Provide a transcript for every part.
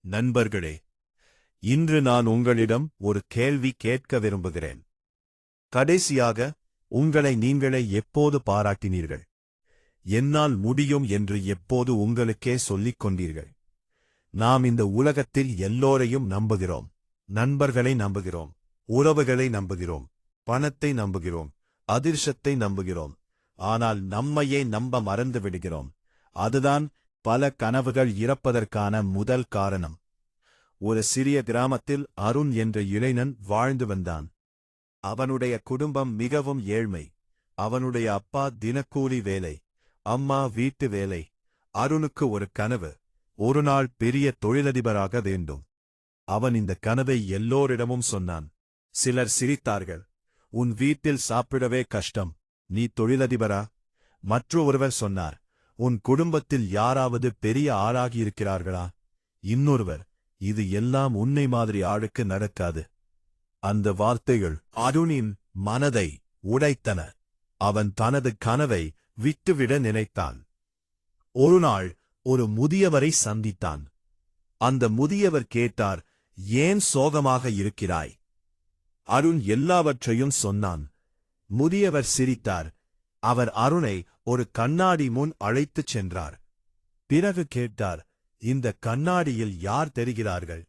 நண்பர்களே, இன்று நான் உங்களிடம் ஒரு கேள்வி கேட்க விரும்புகிறேன். கடைசியாக உங்களை நீங்களே எப்போது பாராட்டினீர்கள்? என்னால் முடியும் என்று எப்போது உங்களுக்கே சொல்லிக் கொண்டீர்கள்? நாம் இந்த உலகத்தில் எல்லோரையும் நம்புகிறோம். நண்பர்களை நம்புகிறோம், உறவுகளை நம்புகிறோம், பணத்தை நம்புகிறோம், அதிர்ஷ்டத்தை நம்புகிறோம். ஆனால் நம்மையே நம்ப மறந்து விடுகிறோம். அதுதான் பல கனவுகள் இறப்பதற்கான முதல் காரணம். ஒரு சிறிய கிராமத்தில் அருண் என்ற இளைஞன் வாழ்ந்து வந்தான். அவனுடைய குடும்பம் மிகவும் ஏழ்மை. அவனுடைய அப்பா தினக்கூலி வேலை, அம்மா வீட்டு வேலை. அருணுக்கு ஒரு கனவு, ஒருநாள் பெரிய தொழிலதிபராக வேண்டும். அவன் இந்த கனவை எல்லோரிடமும் சொன்னான். சிலர் சிரித்தார்கள். உன் வீட்டில் சாப்பிடவே கஷ்டம், நீ தொழிலதிபரா? மற்றொருவர் சொன்னார், உன் குடும்பத்தில் யாராவது பெரிய ஆளாகியிருக்கிறார்களா? இன்னொருவர், இது எல்லாம் உன்னை மாதிரி ஆளுக்கு நடக்காது. அந்த வார்த்தைகள் அருணின் மனதை உடைத்தன. அவன் தனது கனவை விட்டுவிட நினைத்தான். ஒருநாள் ஒரு முதியவரை சந்தித்தான். அந்த முதியவர் கேட்டார், ஏன் சோகமாக இருக்கிறாய்? அருண் எல்லாவற்றையும் சொன்னான். முதியவர் சிரித்தார். அவர் அருணை ஒரு கண்ணாடி முன் அழைத்துச் சென்றார். பிறகு கேட்டார், இந்த கண்ணாடியில் யார் தெரிகிறார்கள்?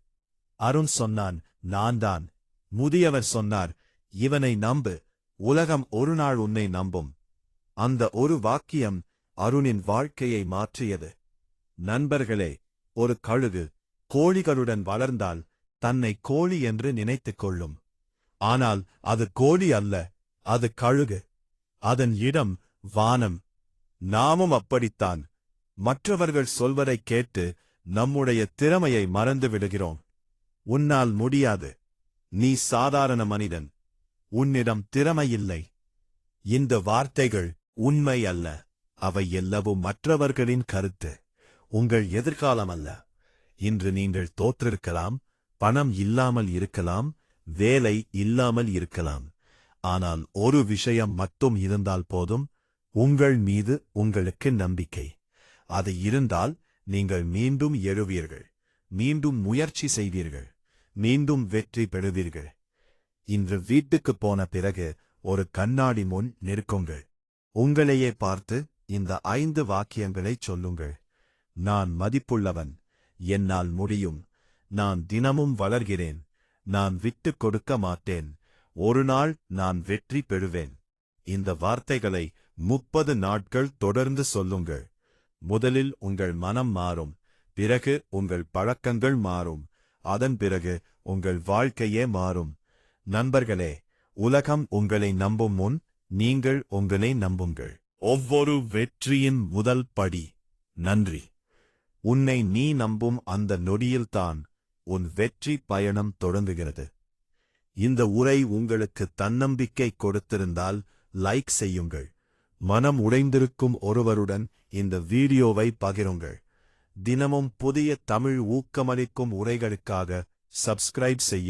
அருண் சொன்னான், நான்தான். முதியவர் சொன்னார், இவனை நம்பு, உலகம் ஒருநாள் உன்னை நம்பும். அந்த ஒரு வாக்கியம் அருணின் வாழ்க்கையை மாற்றியது. நண்பர்களே, ஒரு கழுகு கோழிகளுடன் வளர்ந்தால் தன்னை கோழி என்று நினைத்துக் கொள்ளும். ஆனால் அது கோழி அல்ல, அது கழுகு. அதன் இடம் வானம். நாமும் அப்படித்தான். மற்றவர்கள் சொல்வதைக் கேட்டு நம்முடைய திறமையை மறந்து விடுகிறோம். உன்னால் முடியாது, நீ சாதாரண மனிதன், உன்னிடம் திறமையில்லை. இந்த வார்த்தைகள் உண்மை அல்ல. அவை எல்லாவும் மற்றவர்களின் கருத்து, உங்கள் எதிர்காலம் அல்ல. இன்று நீங்கள் தோற்றிருக்கலாம், பணம் இல்லாமல் இருக்கலாம், வேலை இல்லாமல் இருக்கலாம். ஆனால் ஒரு விஷயம் மட்டும் இருந்தால் போதும், உங்கள் மீது உங்களுக்கு நம்பிக்கை. அது இருந்தால் நீங்கள் மீண்டும் எழுவீர்கள், மீண்டும் முயற்சி செய்வீர்கள், மீண்டும் வெற்றி பெறுவீர்கள். இன்று வீட்டுக்குப் போன பிறகு ஒரு கண்ணாடி முன் நிற்குங்கள். உங்களையே பார்த்து இந்த 5 வாக்கியங்களைச் சொல்லுங்கள். நான் மதிப்புள்ளவன், என்னால் முடியும், நான் தினமும் வளர்கிறேன், நான் விட்டுக் கொடுக்க மாட்டேன், ஒருநாள் நான் வெற்றி பெறுவேன். இந்த வார்த்தைகளை 30 நாட்கள் தொடர்ந்து சொல்லுங்கள். முதலில் உங்கள் மனம் மாறும், பிறகு உங்கள் பழக்கங்கள் மாறும், அதன் பிறகு உங்கள் வாழ்க்கையே மாறும். நண்பர்களே, உலகம் உங்களை நம்பும் முன் நீங்கள் உங்களை நம்புங்கள். ஒவ்வொரு வெற்றியின் முதல் படி நன்றி. உன்னை நீ நம்பும் அந்த நொடியில்தான் உன் வெற்றி பயணம் தொடங்குகிறது. இந்த உரை உங்களுக்கு தன்னம்பிக்கை கொடுத்திருந்தால் லைக் செய்யுங்கள். மனம் உடைந்திருக்கும் ஒருவருடன் இந்த வீடியோவை பகிருங்கள். தினமும் புதிய தமிழ் ஊக்கமளிக்கும் உரைகளுக்காக சப்ஸ்கிரைப் செய்ய